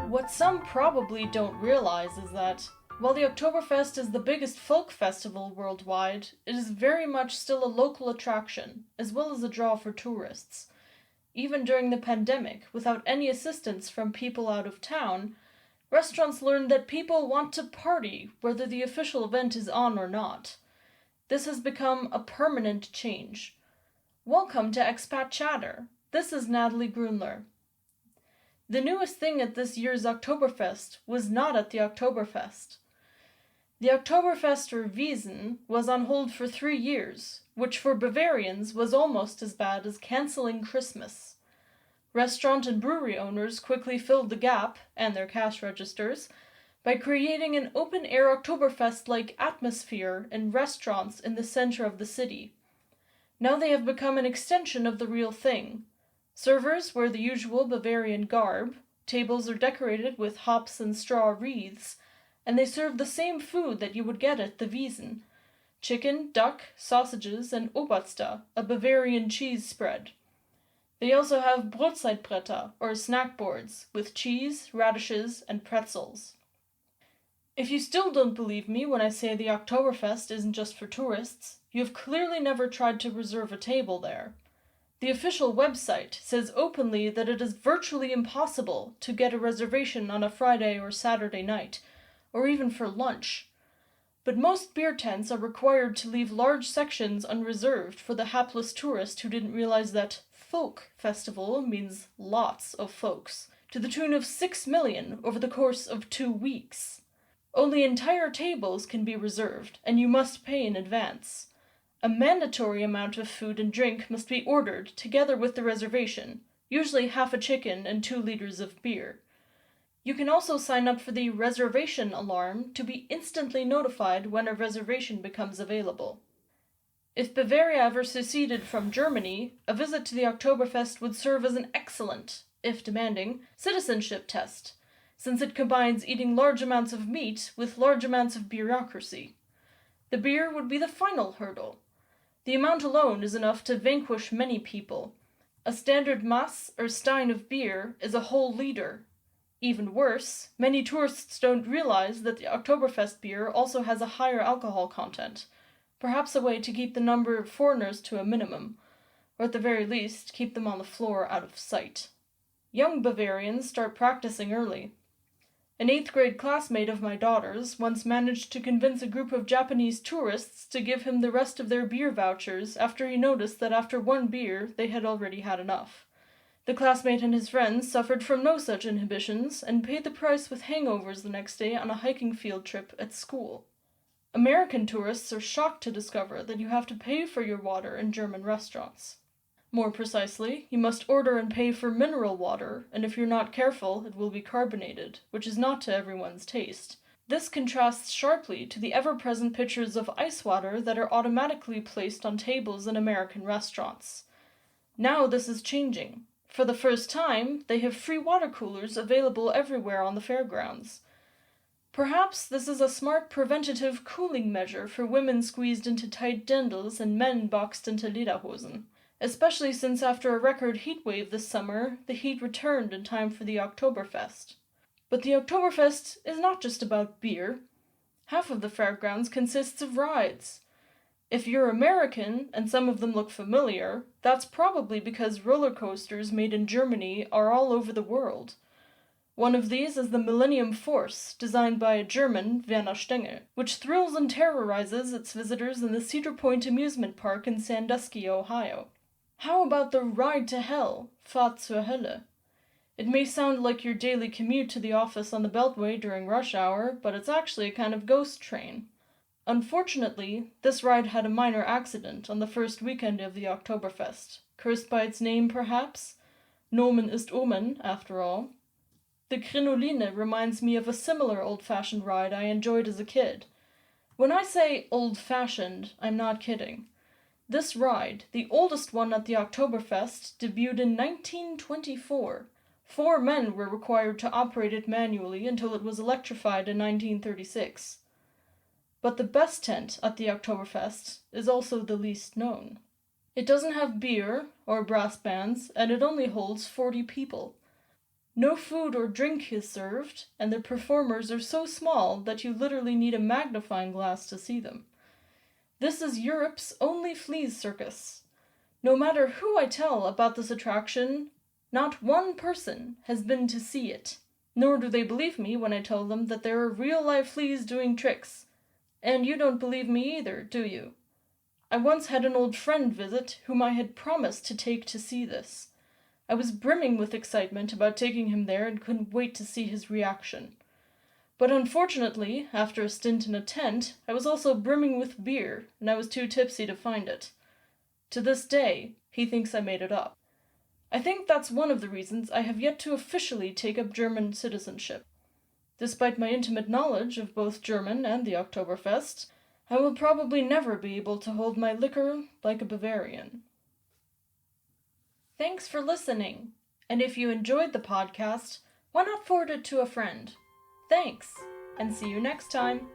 What some probably don't realize is that, while the Oktoberfest is the biggest folk festival worldwide, it is very much still a local attraction, as well as a draw for tourists. Even during the pandemic, without any assistance from people out of town, restaurants learned that people want to party, whether the official event is on or not. This has become a permanent change. Welcome to Expat Chatter. This is Natalie Grunler. The newest thing at this year's Oktoberfest was not at the Oktoberfest. The Oktoberfest, or Wiesn, was on hold for 3 years, which for Bavarians was almost as bad as cancelling Christmas. Restaurant and brewery owners quickly filled the gap, and their cash registers, by creating an open-air Oktoberfest-like atmosphere in restaurants in the center of the city. Now they have become an extension of the real thing. Servers wear the usual Bavarian garb, tables are decorated with hops and straw wreaths, and they serve the same food that you would get at the Wiesn: chicken, duck, sausages, and Oberste, a Bavarian cheese spread. They also have Brotzeitbretter, or snack boards, with cheese, radishes, and pretzels. If you still don't believe me when I say the Oktoberfest isn't just for tourists, you have clearly never tried to reserve a table there. The official website says openly that it is virtually impossible to get a reservation on a Friday or Saturday night, or even for lunch. But most beer tents are required to leave large sections unreserved for the hapless tourist who didn't realize that folk festival means lots of folks, to the tune of 6 million over the course of 2 weeks. Only entire tables can be reserved, and you must pay in advance. A mandatory amount of food and drink must be ordered together with the reservation, usually half a chicken and 2 liters of beer. You can also sign up for the reservation alarm to be instantly notified when a reservation becomes available. If Bavaria ever seceded from Germany, a visit to the Oktoberfest would serve as an excellent, if demanding, citizenship test, since it combines eating large amounts of meat with large amounts of bureaucracy. The beer would be the final hurdle. The amount alone is enough to vanquish many people. A standard Mass or stein of beer is a whole liter. Even worse, many tourists don't realize that the Oktoberfest beer also has a higher alcohol content, perhaps a way to keep the number of foreigners to a minimum, or at the very least keep them on the floor out of sight. Young Bavarians start practicing early. An 8th grade classmate of my daughter's once managed to convince a group of Japanese tourists to give him the rest of their beer vouchers after he noticed that after 1 beer they had already had enough. The classmate and his friends suffered from no such inhibitions and paid the price with hangovers the next day on a hiking field trip at school. American tourists are shocked to discover that you have to pay for your water in German restaurants. More precisely, you must order and pay for mineral water, and if you're not careful, it will be carbonated, which is not to everyone's taste. This contrasts sharply to the ever-present pitchers of ice water that are automatically placed on tables in American restaurants. Now this is changing. For the first time, they have free water coolers available everywhere on the fairgrounds. Perhaps this is a smart preventative cooling measure for women squeezed into tight dindels and men boxed into lederhosen. Especially since after a record heat wave this summer, the heat returned in time for the Oktoberfest. But the Oktoberfest is not just about beer. Half of the fairgrounds consists of rides. If you're American, and some of them look familiar, that's probably because roller coasters made in Germany are all over the world. One of these is the Millennium Force, designed by a German, Werner Stengel, which thrills and terrorizes its visitors in the Cedar Point Amusement Park in Sandusky, Ohio. How about the Ride to Hell, Fahrt zur Hölle? It may sound like your daily commute to the office on the Beltway during rush hour, but it's actually a kind of ghost train. Unfortunately, this ride had a minor accident on the first weekend of the Oktoberfest. Cursed by its name, perhaps? Nomen ist Omen, after all. The Crinoline reminds me of a similar old-fashioned ride I enjoyed as a kid. When I say old-fashioned, I'm not kidding. This ride, the oldest one at the Oktoberfest, debuted in 1924. 4 men were required to operate it manually until it was electrified in 1936. But the best tent at the Oktoberfest is also the least known. It doesn't have beer or brass bands, and it only holds 40 people. No food or drink is served, and the performers are so small that you literally need a magnifying glass to see them. This is Europe's only flea circus. No matter who I tell about this attraction, not one person has been to see it, nor do they believe me when I tell them that there are real-life fleas doing tricks. And you don't believe me either, do you? I once had an old friend visit whom I had promised to take to see this. I was brimming with excitement about taking him there and couldn't wait to see his reaction. But unfortunately, after a stint in a tent, I was also brimming with beer, and I was too tipsy to find it. To this day, he thinks I made it up. I think that's one of the reasons I have yet to officially take up German citizenship. Despite my intimate knowledge of both German and the Oktoberfest, I will probably never be able to hold my liquor like a Bavarian. Thanks for listening, and if you enjoyed the podcast, why not forward it to a friend? Thanks, and see you next time.